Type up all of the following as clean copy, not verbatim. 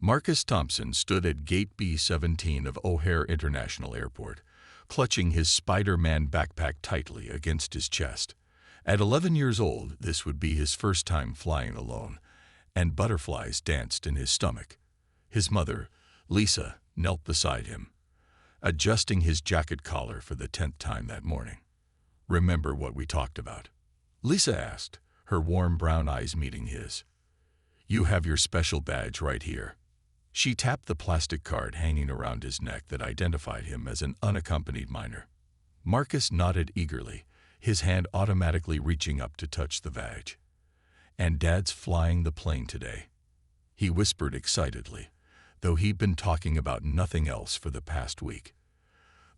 Marcus Thompson stood at Gate B-17 of O'Hare International Airport, clutching his Spider-Man backpack tightly against his chest. At 11 years old, this would be his first time flying alone, and butterflies danced in his stomach. His mother, Lisa, knelt beside him, adjusting his jacket collar for the 10th time that morning. "Remember what we talked about?" Lisa asked, her warm brown eyes meeting his. "You have your special badge right here." She tapped the plastic card hanging around his neck that identified him as an unaccompanied minor. Marcus nodded eagerly, his hand automatically reaching up to touch the badge. "And Dad's flying the plane today," he whispered excitedly, though he'd been talking about nothing else for the past week.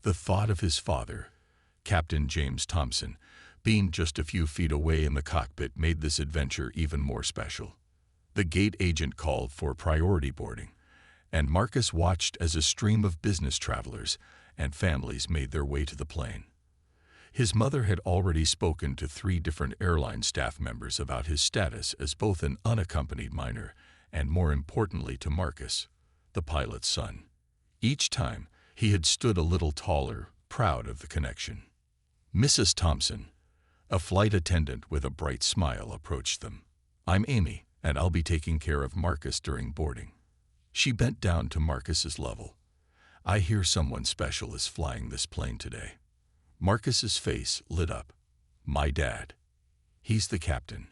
The thought of his father, Captain James Thompson, being just a few feet away in the cockpit made this adventure even more special. The gate agent called for priority boarding, and Marcus watched as a stream of business travelers and families made their way to the plane. His mother had already spoken to 3 different airline staff members about his status as both an unaccompanied minor and, more importantly to Marcus, the pilot's son. Each time, he had stood a little taller, proud of the connection. Mrs. Thompson, a flight attendant with a bright smile, approached them. "I'm Amy, and I'll be taking care of Marcus during boarding." She bent down to Marcus's level. "I hear someone special is flying this plane today." Marcus's face lit up. "My dad. He's the captain.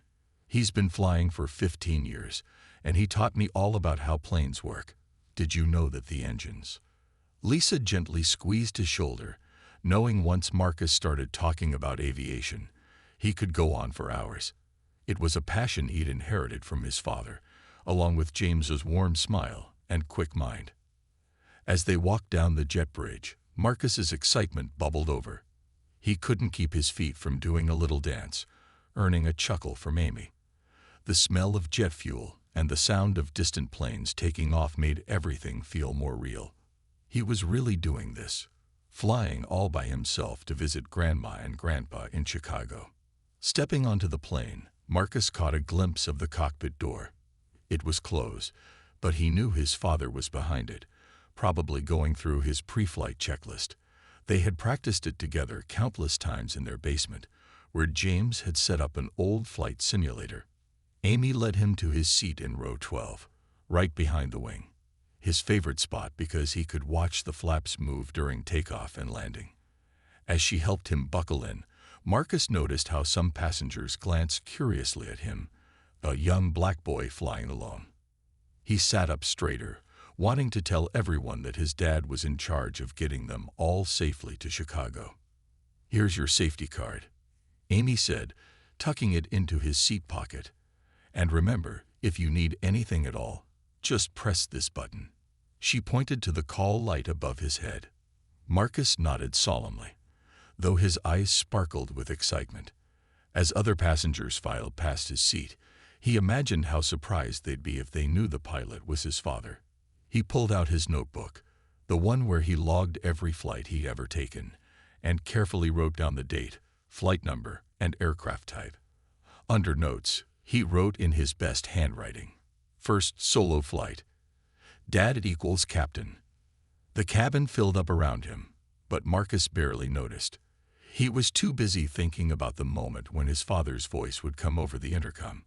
He's been flying for 15 years, and he taught me all about how planes work. Did you know that the engines?" Lisa gently squeezed his shoulder, knowing once Marcus started talking about aviation, he could go on for hours. It was a passion he'd inherited from his father, along with James's warm smile and quick mind. As they walked down the jet bridge, Marcus's excitement bubbled over. He couldn't keep his feet from doing a little dance, earning a chuckle from Amy. The smell of jet fuel and the sound of distant planes taking off made everything feel more real. He was really doing this, flying all by himself to visit Grandma and Grandpa in Chicago. Stepping onto the plane, Marcus caught a glimpse of the cockpit door. It was closed, but he knew his father was behind it, probably going through his pre-flight checklist. They had practiced it together countless times in their basement, where James had set up an old flight simulator. Amy led him to his seat in row 12, right behind the wing, his favorite spot because he could watch the flaps move during takeoff and landing. As she helped him buckle in, Marcus noticed how some passengers glanced curiously at him, a young black boy flying alone. He sat up straighter, wanting to tell everyone that his dad was in charge of getting them all safely to Chicago. "Here's your safety card," Amy said, tucking it into his seat pocket. "And remember, if you need anything at all, just press this button." She pointed to the call light above his head. Marcus nodded solemnly, though his eyes sparkled with excitement. As other passengers filed past his seat, he imagined how surprised they'd be if they knew the pilot was his father. He pulled out his notebook, the one where he logged every flight he'd ever taken, and carefully wrote down the date, flight number, and aircraft type. Under notes, he wrote in his best handwriting, "First solo flight. Dad equals captain." The cabin filled up around him, but Marcus barely noticed. He was too busy thinking about the moment when his father's voice would come over the intercom.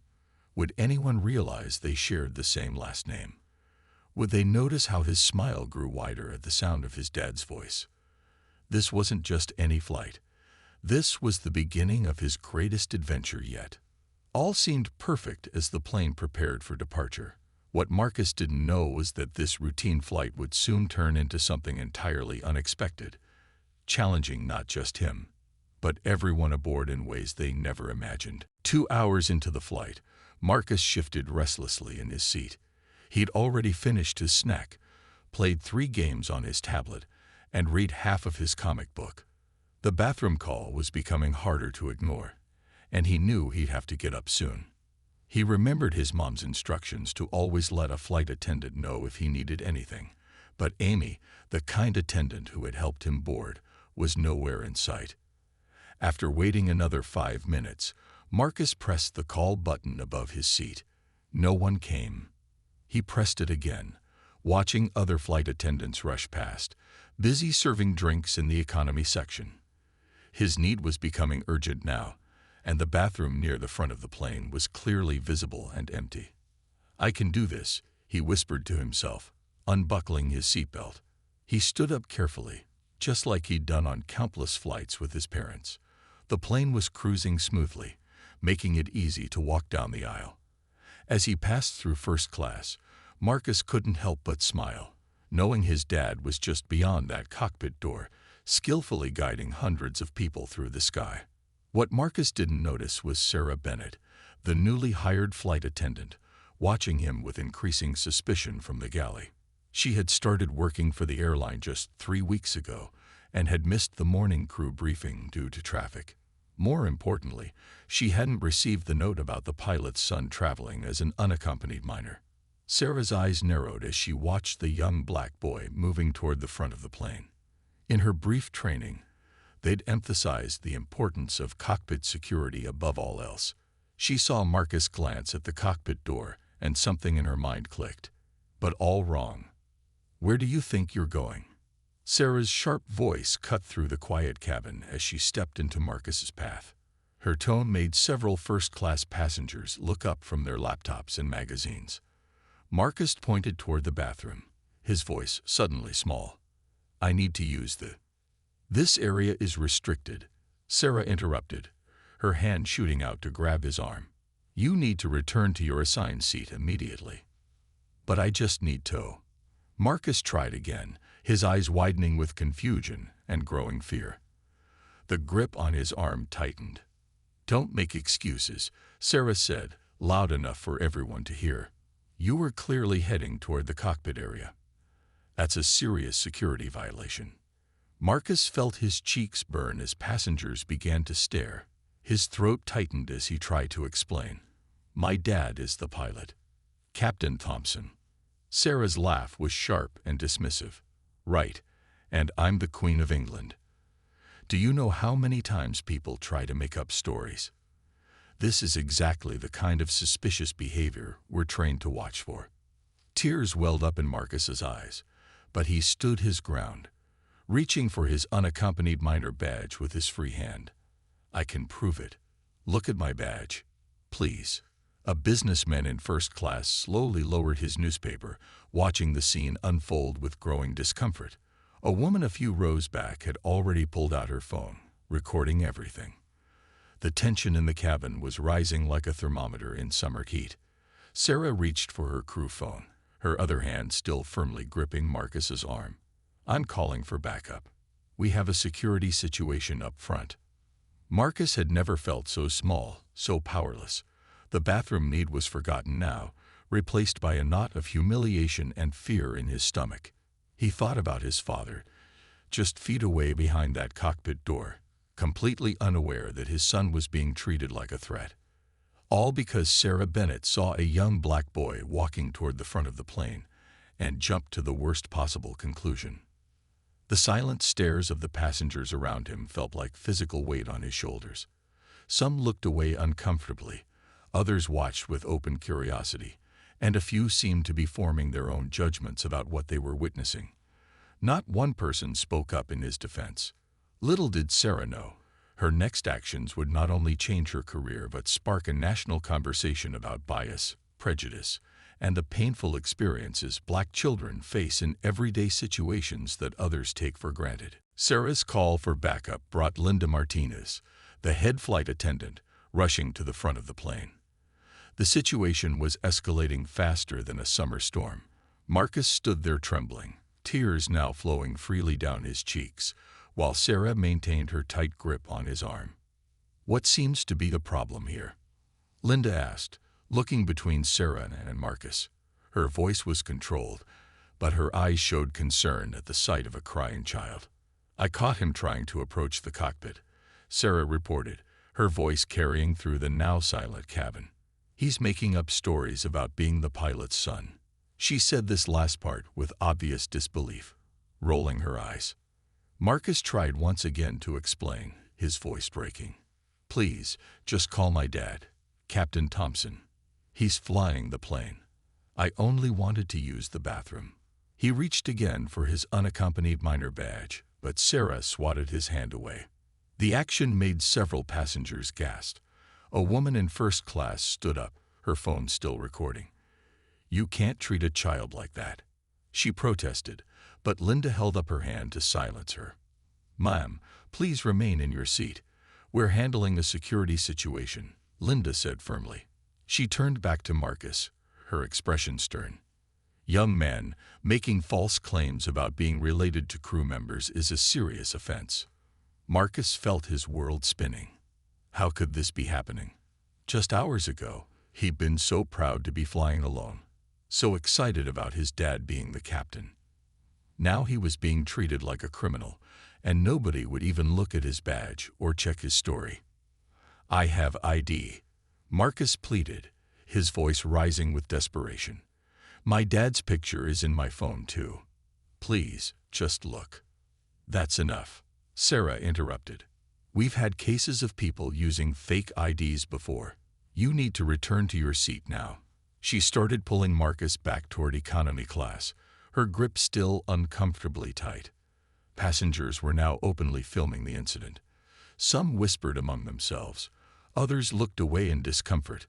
Would anyone realize they shared the same last name? Would they notice how his smile grew wider at the sound of his dad's voice? This wasn't just any flight. This was the beginning of his greatest adventure yet. All seemed perfect as the plane prepared for departure. What Marcus didn't know was that this routine flight would soon turn into something entirely unexpected, challenging not just him, but everyone aboard in ways they never imagined. 2 hours into the flight, Marcus shifted restlessly in his seat. He'd already finished his snack, played 3 games on his tablet, and read half of his comic book. The bathroom call was becoming harder to ignore, and he knew he'd have to get up soon. He remembered his mom's instructions to always let a flight attendant know if he needed anything, but Amy, the kind attendant who had helped him board, was nowhere in sight. After waiting another 5 minutes, Marcus pressed the call button above his seat. No one came. He pressed it again, watching other flight attendants rush past, busy serving drinks in the economy section. His need was becoming urgent now, and the bathroom near the front of the plane was clearly visible and empty. "I can do this," he whispered to himself, unbuckling his seatbelt. He stood up carefully, just like he'd done on countless flights with his parents. The plane was cruising smoothly, making it easy to walk down the aisle. As he passed through first class, Marcus couldn't help but smile, knowing his dad was just beyond that cockpit door, skillfully guiding hundreds of people through the sky. What Marcus didn't notice was Sarah Bennett, the newly hired flight attendant, watching him with increasing suspicion from the galley. She had started working for the airline just 3 weeks ago and had missed the morning crew briefing due to traffic. More importantly, she hadn't received the note about the pilot's son traveling as an unaccompanied minor. Sarah's eyes narrowed as she watched the young black boy moving toward the front of the plane. In her brief training, they'd emphasized the importance of cockpit security above all else. She saw Marcus glance at the cockpit door, and something in her mind clicked. But all wrong. "Where do you think you're going?" Sarah's sharp voice cut through the quiet cabin as she stepped into Marcus's path. Her tone made several first-class passengers look up from their laptops and magazines. Marcus pointed toward the bathroom, his voice suddenly small. "I need to use the—" "This area is restricted," Sarah interrupted, her hand shooting out to grab his arm. "You need to return to your assigned seat immediately." "But I just need to." Marcus tried again, his eyes widening with confusion and growing fear. The grip on his arm tightened. "Don't make excuses," Sarah said, loud enough for everyone to hear. "You were clearly heading toward the cockpit area. That's a serious security violation." Marcus felt his cheeks burn as passengers began to stare. His throat tightened as he tried to explain. "My dad is the pilot, Captain Thompson." Sarah's laugh was sharp and dismissive. "Right, and I'm the Queen of England. Do you know how many times people try to make up stories? This is exactly the kind of suspicious behavior we're trained to watch for." Tears welled up in Marcus's eyes, but he stood his ground, reaching for his unaccompanied minor badge with his free hand. "I can prove it. Look at my badge. Please." A businessman in first class slowly lowered his newspaper, watching the scene unfold with growing discomfort. A woman a few rows back had already pulled out her phone, recording everything. The tension in the cabin was rising like a thermometer in summer heat. Sarah reached for her crew phone, her other hand still firmly gripping Marcus's arm. "I'm calling for backup. We have a security situation up front." Marcus had never felt so small, so powerless. The bathroom need was forgotten now, replaced by a knot of humiliation and fear in his stomach. He thought about his father, just feet away behind that cockpit door, completely unaware that his son was being treated like a threat. All because Sarah Bennett saw a young black boy walking toward the front of the plane and jumped to the worst possible conclusion. The silent stares of the passengers around him felt like physical weight on his shoulders. Some looked away uncomfortably, others watched with open curiosity, and a few seemed to be forming their own judgments about what they were witnessing. Not one person spoke up in his defense. Little did Sarah know, her next actions would not only change her career but spark a national conversation about bias, prejudice, and the painful experiences black children face in everyday situations that others take for granted. Sarah's call for backup brought Linda Martinez, the head flight attendant, rushing to the front of the plane. The situation was escalating faster than a summer storm. Marcus stood there trembling, tears now flowing freely down his cheeks, while Sarah maintained her tight grip on his arm. "What seems to be the problem here?" Linda asked, looking between Sarah and Marcus. Her voice was controlled, but her eyes showed concern at the sight of a crying child. "I caught him trying to approach the cockpit," Sarah reported, her voice carrying through the now silent cabin. "He's making up stories about being the pilot's son." She said this last part with obvious disbelief, rolling her eyes. Marcus tried once again to explain, his voice breaking. "Please, just call my dad, Captain Thompson. He's flying the plane. I only wanted to use the bathroom." He reached again for his unaccompanied minor badge, but Sarah swatted his hand away. The action made several passengers gasp. A woman in first class stood up, her phone still recording. "You can't treat a child like that," she protested, but Linda held up her hand to silence her. "Ma'am, please remain in your seat. We're handling a security situation," Linda said firmly. She turned back to Marcus, her expression stern. "Young man, making false claims about being related to crew members is a serious offense." Marcus felt his world spinning. How could this be happening? Just hours ago, he'd been so proud to be flying alone, so excited about his dad being the captain. Now he was being treated like a criminal, and nobody would even look at his badge or check his story. "I have ID," Marcus pleaded, his voice rising with desperation. "My dad's picture is in my phone too. Please, just look." "That's enough," Sarah interrupted. "We've had cases of people using fake IDs before. You need to return to your seat now." She started pulling Marcus back toward economy class, her grip still uncomfortably tight. Passengers were now openly filming the incident. Some whispered among themselves, others looked away in discomfort,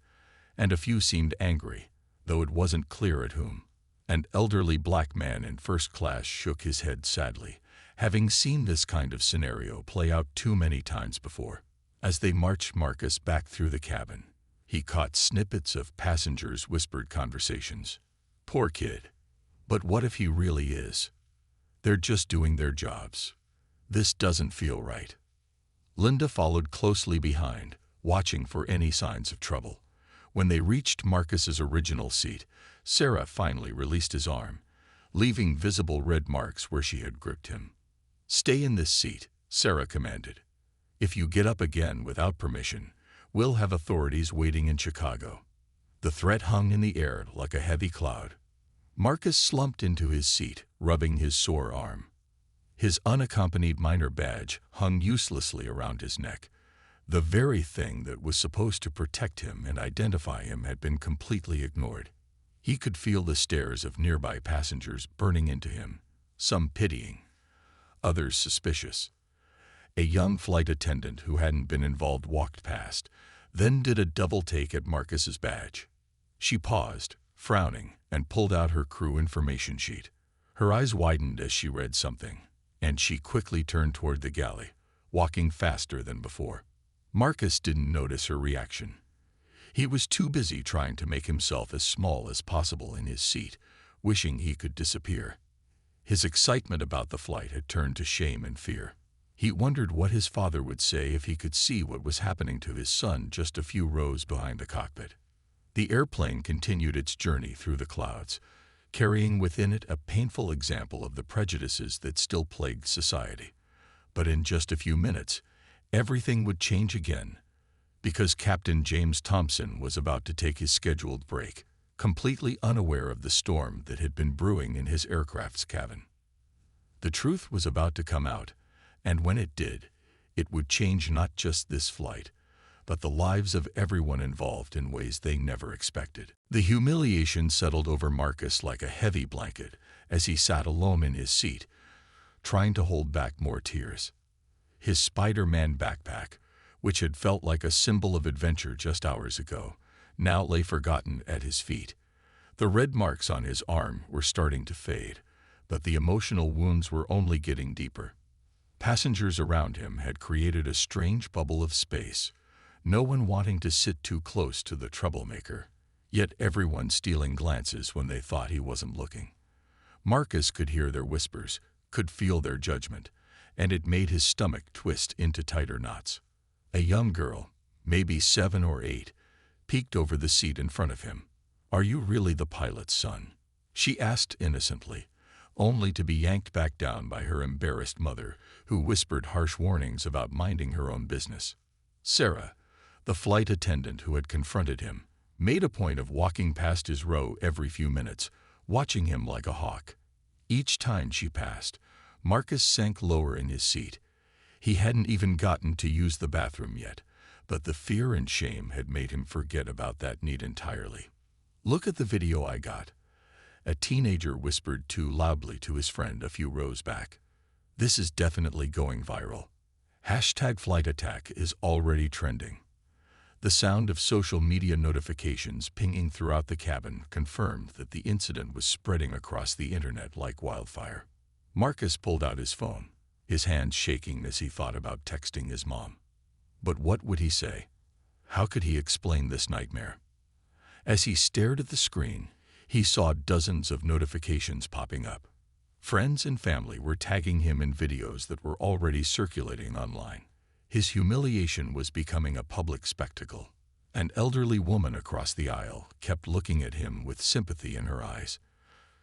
and a few seemed angry, though it wasn't clear at whom. An elderly black man in first class shook his head sadly, having seen this kind of scenario play out too many times before. As they marched Marcus back through the cabin, he caught snippets of passengers' whispered conversations. "Poor kid. But what if he really is? They're just doing their jobs. This doesn't feel right." Linda followed closely behind, watching for any signs of trouble. When they reached Marcus's original seat, Sarah finally released his arm, leaving visible red marks where she had gripped him. "Stay in this seat," Sarah commanded. "If you get up again without permission, we'll have authorities waiting in Chicago." The threat hung in the air like a heavy cloud. Marcus slumped into his seat, rubbing his sore arm. His unaccompanied minor badge hung uselessly around his neck. The very thing that was supposed to protect him and identify him had been completely ignored. He could feel the stares of nearby passengers burning into him, some pitying, others suspicious. A young flight attendant who hadn't been involved walked past, then did a double take at Marcus's badge. She paused, frowning, and pulled out her crew information sheet. Her eyes widened as she read something, and she quickly turned toward the galley, walking faster than before. Marcus didn't notice her reaction. He was too busy trying to make himself as small as possible in his seat, wishing he could disappear. His excitement about the flight had turned to shame and fear. He wondered what his father would say if he could see what was happening to his son just a few rows behind the cockpit. The airplane continued its journey through the clouds, carrying within it a painful example of the prejudices that still plagued society. But in just a few minutes, everything would change again, because Captain James Thompson was about to take his scheduled break, completely unaware of the storm that had been brewing in his aircraft's cabin. The truth was about to come out, and when it did, it would change not just this flight, but the lives of everyone involved in ways they never expected. The humiliation settled over Marcus like a heavy blanket as he sat alone in his seat, trying to hold back more tears. His Spider-Man backpack, which had felt like a symbol of adventure just hours ago, now lay forgotten at his feet. The red marks on his arm were starting to fade, but the emotional wounds were only getting deeper. Passengers around him had created a strange bubble of space, no one wanting to sit too close to the troublemaker, yet everyone stealing glances when they thought he wasn't looking. Marcus could hear their whispers, could feel their judgment, and it made his stomach twist into tighter knots. A young girl, maybe 7 or 8, peeked over the seat in front of him. "Are you really the pilot's son?" she asked innocently, only to be yanked back down by her embarrassed mother, who whispered harsh warnings about minding her own business. Sarah, the flight attendant who had confronted him, made a point of walking past his row every few minutes, watching him like a hawk. Each time she passed, Marcus sank lower in his seat. He hadn't even gotten to use the bathroom yet, but the fear and shame had made him forget about that need entirely. "Look at the video I got." a teenager whispered too loudly to his friend a few rows back. "This is definitely going viral. Hashtag flight attack is already trending." The sound of social media notifications pinging throughout the cabin confirmed that the incident was spreading across the internet like wildfire. Marcus pulled out his phone, his hands shaking as he thought about texting his mom. But what would he say? How could he explain this nightmare? As he stared at the screen, he saw dozens of notifications popping up. Friends and family were tagging him in videos that were already circulating online. His humiliation was becoming a public spectacle. An elderly woman across the aisle kept looking at him with sympathy in her eyes.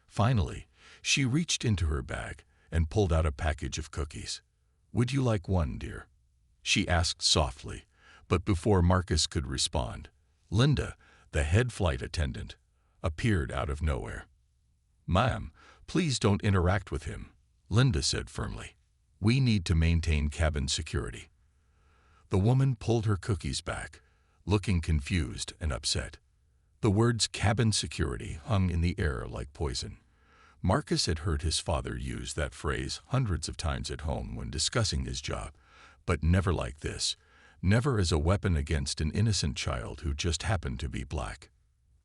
Finally, she reached into her bag and pulled out a package of cookies. "Would you like one, dear?" she asked softly, but before Marcus could respond, Linda, the head flight attendant, appeared out of nowhere. "Ma'am, please don't interact with him," Linda said firmly. "We need to maintain cabin security." The woman pulled her cookies back, looking confused and upset. The words cabin security hung in the air like poison. Marcus had heard his father use that phrase hundreds of times at home when discussing his job, but never like this, never as a weapon against an innocent child who just happened to be black.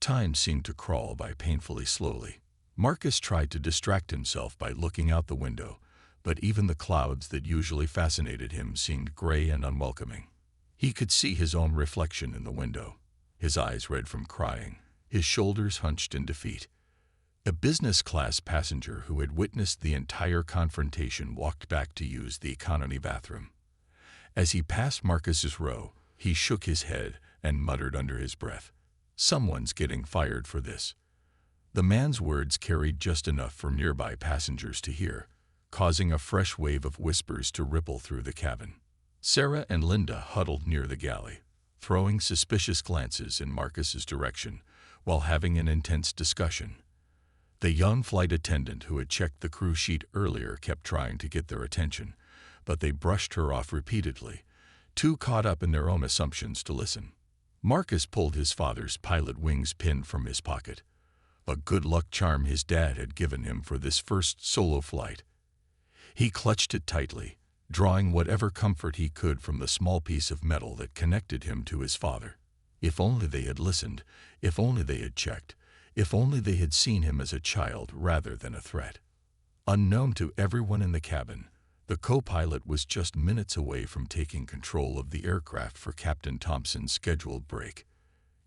Time seemed to crawl by painfully slowly. Marcus tried to distract himself by looking out the window, but even the clouds that usually fascinated him seemed gray and unwelcoming. He could see his own reflection in the window, his eyes red from crying, his shoulders hunched in defeat. A business-class passenger who had witnessed the entire confrontation walked back to use the economy bathroom. As he passed Marcus's row, he shook his head and muttered under his breath, "Someone's getting fired for this." The man's words carried just enough for nearby passengers to hear, causing a fresh wave of whispers to ripple through the cabin. Sarah and Linda huddled near the galley, throwing suspicious glances in Marcus's direction while having an intense discussion. The young flight attendant who had checked the crew sheet earlier kept trying to get their attention, but they brushed her off repeatedly, too caught up in their own assumptions to listen. Marcus pulled his father's pilot wings pin from his pocket, a good luck charm his dad had given him for this first solo flight. He clutched it tightly, drawing whatever comfort he could from the small piece of metal that connected him to his father. If only they had listened, if only they had checked, if only they had seen him as a child rather than a threat. Unknown to everyone in the cabin, the co-pilot was just minutes away from taking control of the aircraft for Captain Thompson's scheduled break.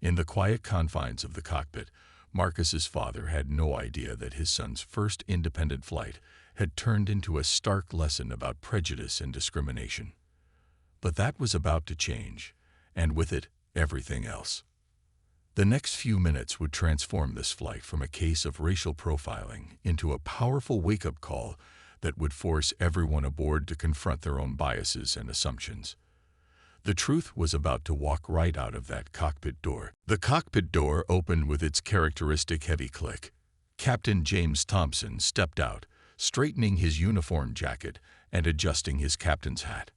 In the quiet confines of the cockpit, Marcus's father had no idea that his son's first independent flight had turned into a stark lesson about prejudice and discrimination. But that was about to change, and with it, everything else. The next few minutes would transform this flight from a case of racial profiling into a powerful wake-up call that would force everyone aboard to confront their own biases and assumptions. The truth was about to walk right out of that cockpit door. The cockpit door opened with its characteristic heavy click. Captain James Thompson stepped out, straightening his uniform jacket and adjusting his captain's hat.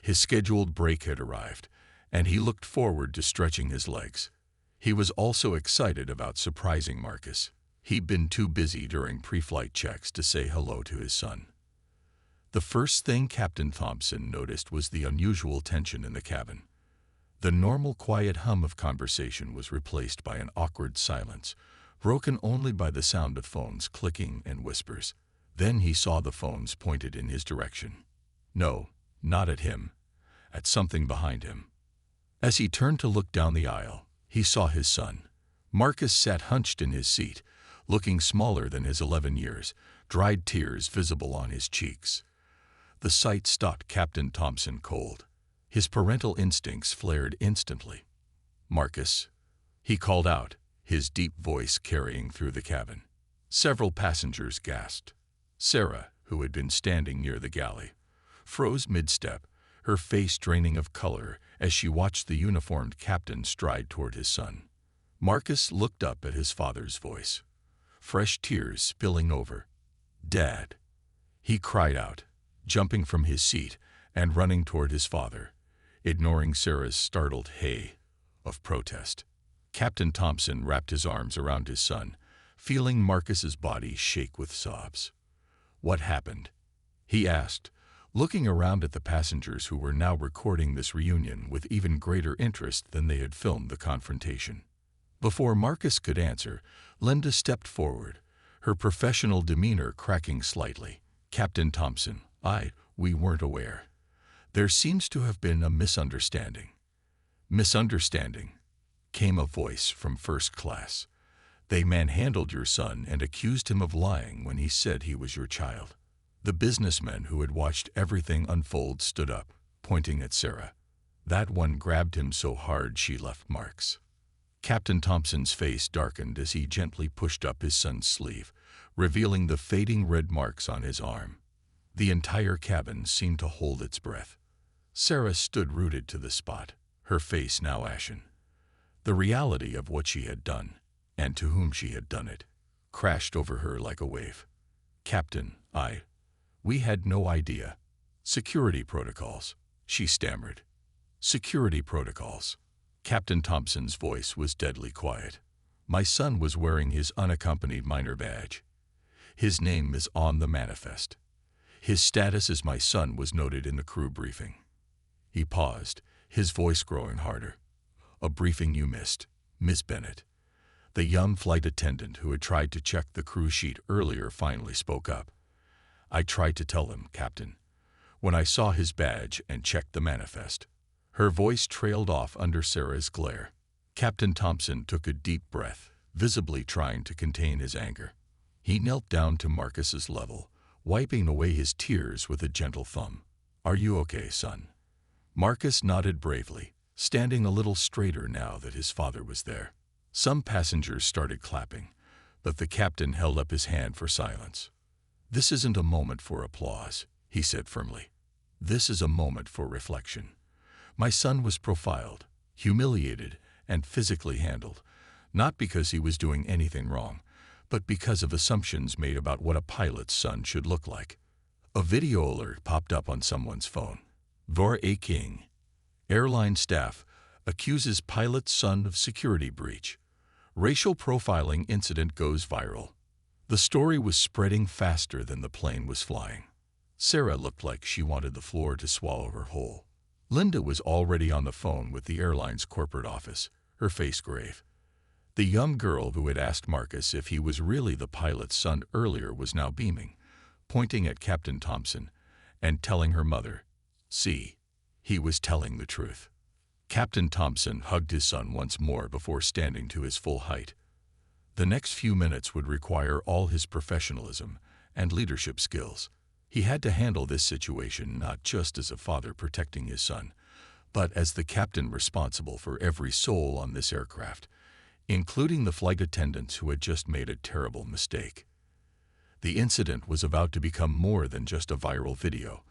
His scheduled break had arrived, and he looked forward to stretching his legs. He was also excited about surprising Marcus. He'd been too busy during pre-flight checks to say hello to his son. The first thing Captain Thompson noticed was the unusual tension in the cabin. The normal quiet hum of conversation was replaced by an awkward silence, broken only by the sound of phones clicking and whispers. Then he saw the phones pointed in his direction. No, not at him. At something behind him. As he turned to look down the aisle, he saw his son. Marcus sat hunched in his seat, looking smaller than his 11 years, dried tears visible on his cheeks. The sight stopped Captain Thompson cold. His parental instincts flared instantly. "Marcus," he called out, his deep voice carrying through the cabin. Several passengers gasped. Sarah, who had been standing near the galley, froze mid-step, her face draining of color as she watched the uniformed captain stride toward his son. Marcus looked up at his father's voice, fresh tears spilling over. "Dad," he cried out, jumping from his seat and running toward his father, ignoring Sarah's startled hey of protest. Captain Thompson wrapped his arms around his son, feeling Marcus's body shake with sobs. "What happened?" he asked, looking around at the passengers who were now recording this reunion with even greater interest than they had filmed the confrontation. Before Marcus could answer, Linda stepped forward, her professional demeanor cracking slightly. "Captain Thompson, we weren't aware. There seems to have been a misunderstanding." "Misunderstanding?" came a voice from first class. "They manhandled your son and accused him of lying when he said he was your child." The businessman who had watched everything unfold stood up, pointing at Sarah. "That one grabbed him so hard she left marks." Captain Thompson's face darkened as he gently pushed up his son's sleeve, revealing the fading red marks on his arm. The entire cabin seemed to hold its breath. Sarah stood rooted to the spot, her face now ashen. The reality of what she had done, and to whom she had done it, crashed over her like a wave. "Captain, we had no idea. Security protocols," she stammered. "Security protocols." Captain Thompson's voice was deadly quiet. "My son was wearing his unaccompanied minor badge. His name is on the manifest. His status as my son was noted in the crew briefing." He paused, his voice growing harder. "A briefing you missed, Miss Bennett." The young flight attendant who had tried to check the crew sheet earlier finally spoke up. "I tried to tell him, Captain, when I saw his badge and checked the manifest." Her voice trailed off under Sarah's glare. Captain Thompson took a deep breath, visibly trying to contain his anger. He knelt down to Marcus's level, wiping away his tears with a gentle thumb. "Are you okay, son?" Marcus nodded bravely, standing a little straighter now that his father was there. Some passengers started clapping, but the captain held up his hand for silence. "This isn't a moment for applause," he said firmly. "This is a moment for reflection. My son was profiled, humiliated, and physically handled, not because he was doing anything wrong, but because of assumptions made about what a pilot's son should look like." A video alert popped up on someone's phone. "Vor A. King, airline staff, accuses pilot's son of security breach. Racial profiling incident goes viral." The story was spreading faster than the plane was flying. Sarah looked like she wanted the floor to swallow her whole. Linda was already on the phone with the airline's corporate office, her face grave. The young girl who had asked Marcus if he was really the pilot's son earlier was now beaming, pointing at Captain Thompson and telling her mother, "See, he was telling the truth." Captain Thompson hugged his son once more before standing to his full height. The next few minutes would require all his professionalism and leadership skills. He had to handle this situation not just as a father protecting his son, but as the captain responsible for every soul on this aircraft, including the flight attendants who had just made a terrible mistake. The incident was about to become more than just a viral video.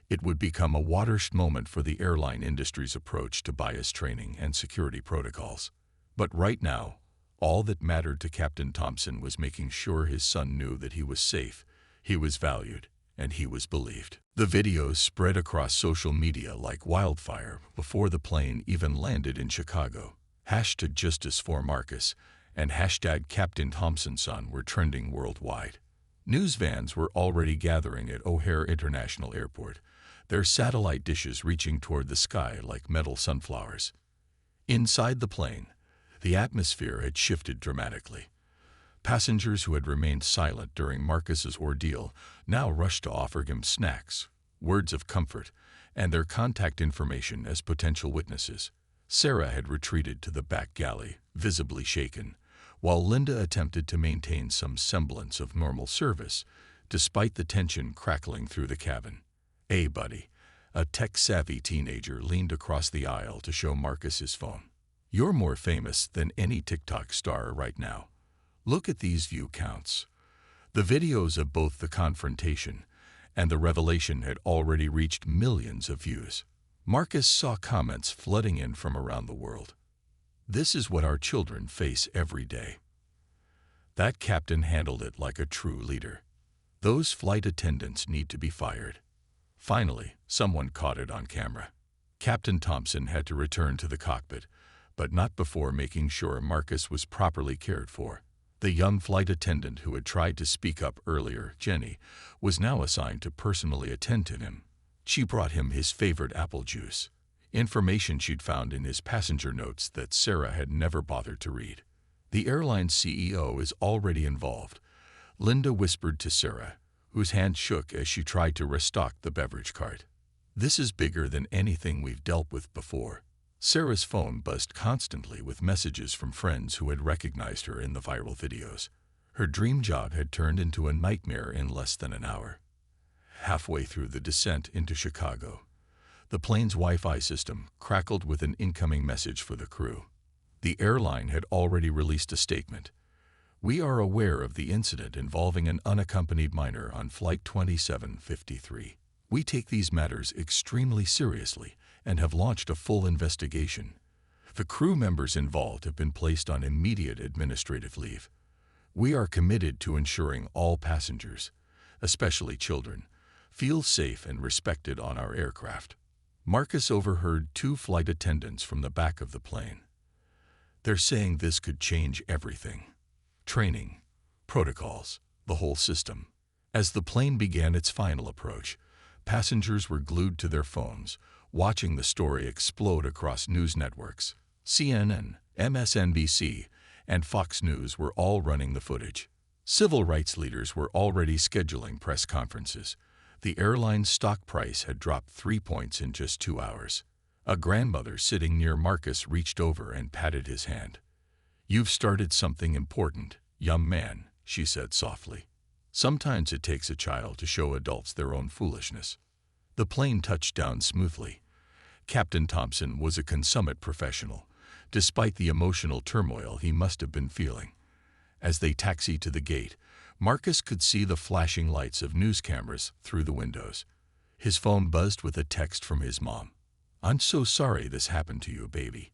It would become a watershed moment for the airline industry's approach to bias training and security protocols. But right now, all that mattered to Captain Thompson was making sure his son knew that he was safe, he was valued, and he was believed. The videos spread across social media like wildfire before the plane even landed in Chicago. Hashtag Justice for Marcus and hashtag Captain Thompson's son were trending worldwide. News vans were already gathering at O'Hare International Airport, their satellite dishes reaching toward the sky like metal sunflowers. Inside the plane, the atmosphere had shifted dramatically. Passengers who had remained silent during Marcus's ordeal now rushed to offer him snacks, words of comfort, and their contact information as potential witnesses. Sarah had retreated to the back galley, visibly shaken, while Linda attempted to maintain some semblance of normal service, despite the tension crackling through the cabin. "Hey, buddy," a tech-savvy teenager leaned across the aisle to show Marcus his phone. "You're more famous than any TikTok star right now. Look at these view counts." The videos of both the confrontation and the revelation had already reached millions of views. Marcus saw comments flooding in from around the world. "This is what our children face every day." "That captain handled it like a true leader." "Those flight attendants need to be fired." Finally, someone caught it on camera. Captain Thompson had to return to the cockpit, but not before making sure Marcus was properly cared for. The young flight attendant who had tried to speak up earlier, Jenny, was now assigned to personally attend to him. She brought him his favorite apple juice, information she'd found in his passenger notes that Sarah had never bothered to read. The airline's CEO is already involved, Linda whispered to Sarah, whose hand shook as she tried to restock the beverage cart. This is bigger than anything we've dealt with before. Sarah's phone buzzed constantly with messages from friends who had recognized her in the viral videos. Her dream job had turned into a nightmare in less than an hour. Halfway through the descent into Chicago, the plane's Wi-Fi system crackled with an incoming message for the crew. The airline had already released a statement. We are aware of the incident involving an unaccompanied minor on Flight 2753. We take these matters extremely seriously and have launched a full investigation. The crew members involved have been placed on immediate administrative leave. We are committed to ensuring all passengers, especially children, feel safe and respected on our aircraft. Marcus overheard two flight attendants from the back of the plane. They're saying this could change everything. Training, protocols, the whole system. As the plane began its final approach, passengers were glued to their phones, watching the story explode across news networks. CNN, MSNBC, and Fox News were all running the footage. Civil rights leaders were already scheduling press conferences. The airline's stock price had dropped 3 points in just 2 hours. A grandmother sitting near Marcus reached over and patted his hand. You've started something important, young man, she said softly. Sometimes it takes a child to show adults their own foolishness. The plane touched down smoothly. Captain Thompson was a consummate professional, despite the emotional turmoil he must have been feeling. As they taxied to the gate, Marcus could see the flashing lights of news cameras through the windows. His phone buzzed with a text from his mom. I'm so sorry this happened to you, baby.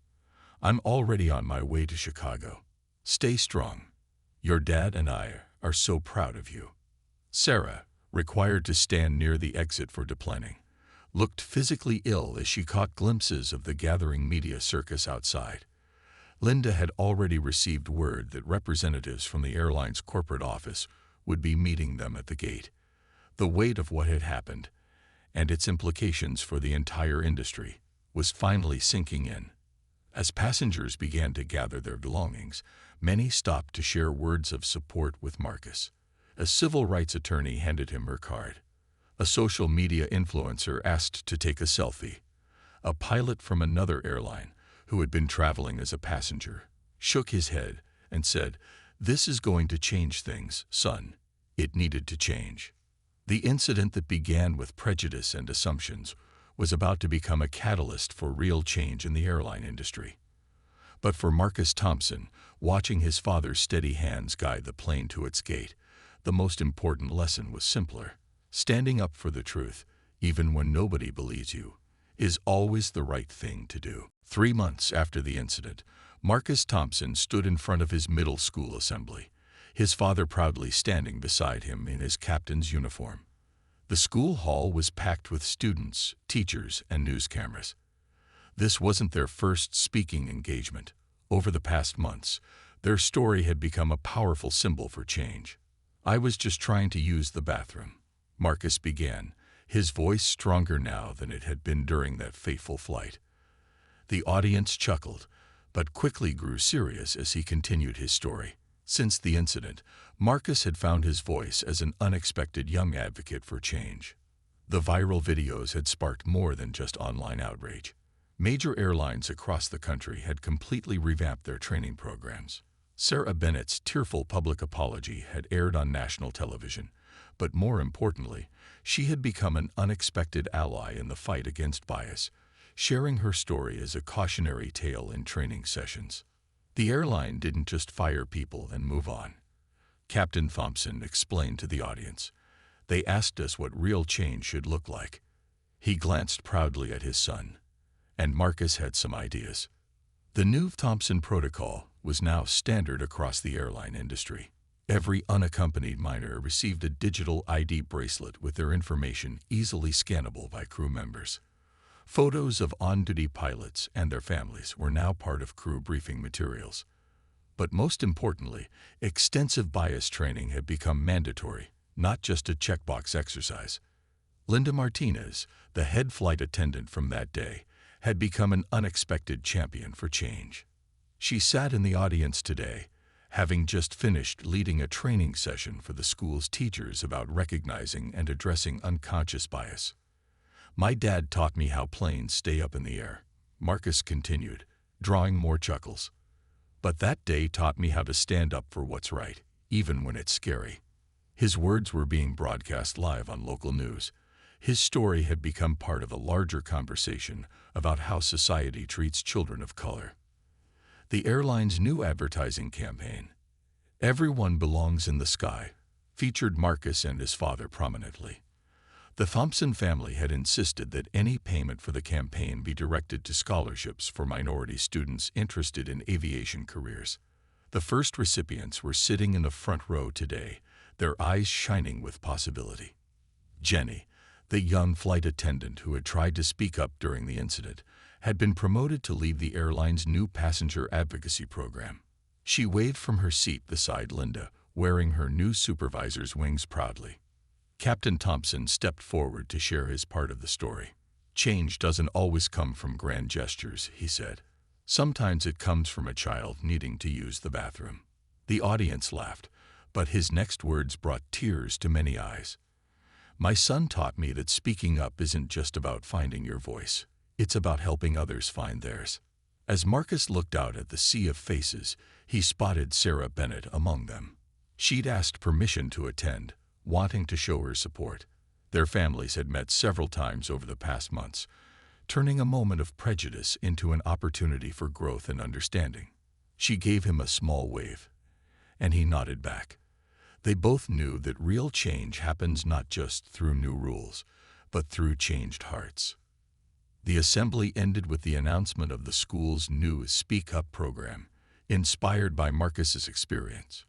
I'm already on my way to Chicago. Stay strong. Your dad and I are so proud of you. Sarah, required to stand near the exit for deplaning, looked physically ill as she caught glimpses of the gathering media circus outside. Linda had already received word that representatives from the airline's corporate office would be meeting them at the gate. The weight of what had happened, and its implications for the entire industry, was finally sinking in. As passengers began to gather their belongings, many stopped to share words of support with Marcus. A civil rights attorney handed him her card. A social media influencer asked to take a selfie. A pilot from another airline, who had been traveling as a passenger, shook his head and said, "This is going to change things, son." It needed to change. The incident that began with prejudice and assumptions was about to become a catalyst for real change in the airline industry. But for Marcus Thompson, watching his father's steady hands guide the plane to its gate, the most important lesson was simpler. Standing up for the truth, even when nobody believes you, is always the right thing to do. 3 months after the incident, Marcus Thompson stood in front of his middle school assembly, his father proudly standing beside him in his captain's uniform. The school hall was packed with students, teachers, and news cameras. This wasn't their first speaking engagement. Over the past months, their story had become a powerful symbol for change. I was just trying to use the bathroom, Marcus began, his voice stronger now than it had been during that fateful flight. The audience chuckled, but quickly grew serious as he continued his story. Since the incident, Marcus had found his voice as an unexpected young advocate for change. The viral videos had sparked more than just online outrage. Major airlines across the country had completely revamped their training programs. Sarah Bennett's tearful public apology had aired on national television, but more importantly, she had become an unexpected ally in the fight against bias, sharing her story as a cautionary tale in training sessions. The airline didn't just fire people and move on. Captain Thompson explained to the audience. They asked us what real change should look like. He glanced proudly at his son, and Marcus had some ideas. The new Thompson protocol was now standard across the airline industry. Every unaccompanied minor received a digital ID bracelet with their information easily scannable by crew members. Photos of on-duty pilots and their families were now part of crew briefing materials. But most importantly, extensive bias training had become mandatory, not just a checkbox exercise. Linda Martinez, the head flight attendant from that day, had become an unexpected champion for change. She sat in the audience today, having just finished leading a training session for the school's teachers about recognizing and addressing unconscious bias. "My dad taught me how planes stay up in the air," Marcus continued, drawing more chuckles. "But that day taught me how to stand up for what's right, even when it's scary." His words were being broadcast live on local news. His story had become part of a larger conversation about how society treats children of color. The airline's new advertising campaign, "Everyone Belongs in the Sky," featured Marcus and his father prominently. The Thompson family had insisted that any payment for the campaign be directed to scholarships for minority students interested in aviation careers. The first recipients were sitting in the front row today, their eyes shining with possibility. Jenny, the young flight attendant who had tried to speak up during the incident, had been promoted to lead the airline's new passenger advocacy program. She waved from her seat beside Linda, wearing her new supervisor's wings proudly. Captain Thompson stepped forward to share his part of the story. "Change doesn't always come from grand gestures," he said. "Sometimes it comes from a child needing to use the bathroom." The audience laughed, but his next words brought tears to many eyes. "My son taught me that speaking up isn't just about finding your voice. It's about helping others find theirs." As Marcus looked out at the sea of faces, he spotted Sarah Bennett among them. She'd asked permission to attend, wanting to show her support. Their families had met several times over the past months, turning a moment of prejudice into an opportunity for growth and understanding. She gave him a small wave, and he nodded back. They both knew that real change happens not just through new rules, but through changed hearts. The assembly ended with the announcement of the school's new Speak Up program, inspired by Marcus's experience.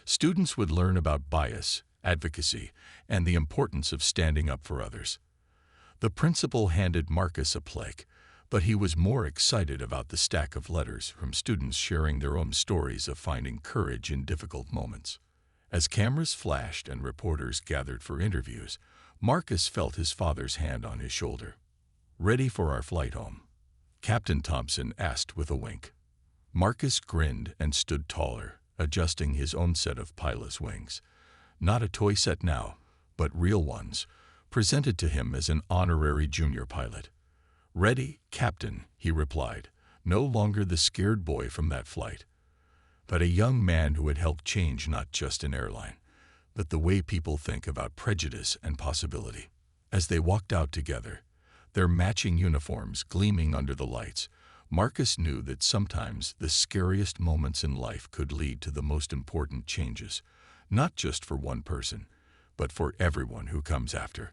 Students would learn about bias, advocacy, and the importance of standing up for others. The principal handed Marcus a plaque, but he was more excited about the stack of letters from students sharing their own stories of finding courage in difficult moments. As cameras flashed and reporters gathered for interviews, Marcus felt his father's hand on his shoulder. "Ready for our flight home?" Captain Thompson asked with a wink. Marcus grinned and stood taller, adjusting his own set of pilot's wings. Not a toy set now, but real ones, presented to him as an honorary junior pilot. "Ready, Captain," he replied, no longer the scared boy from that flight, but a young man who had helped change not just an airline, but the way people think about prejudice and possibility. As they walked out together, their matching uniforms gleaming under the lights, Marcus knew that sometimes the scariest moments in life could lead to the most important changes, not just for one person, but for everyone who comes after.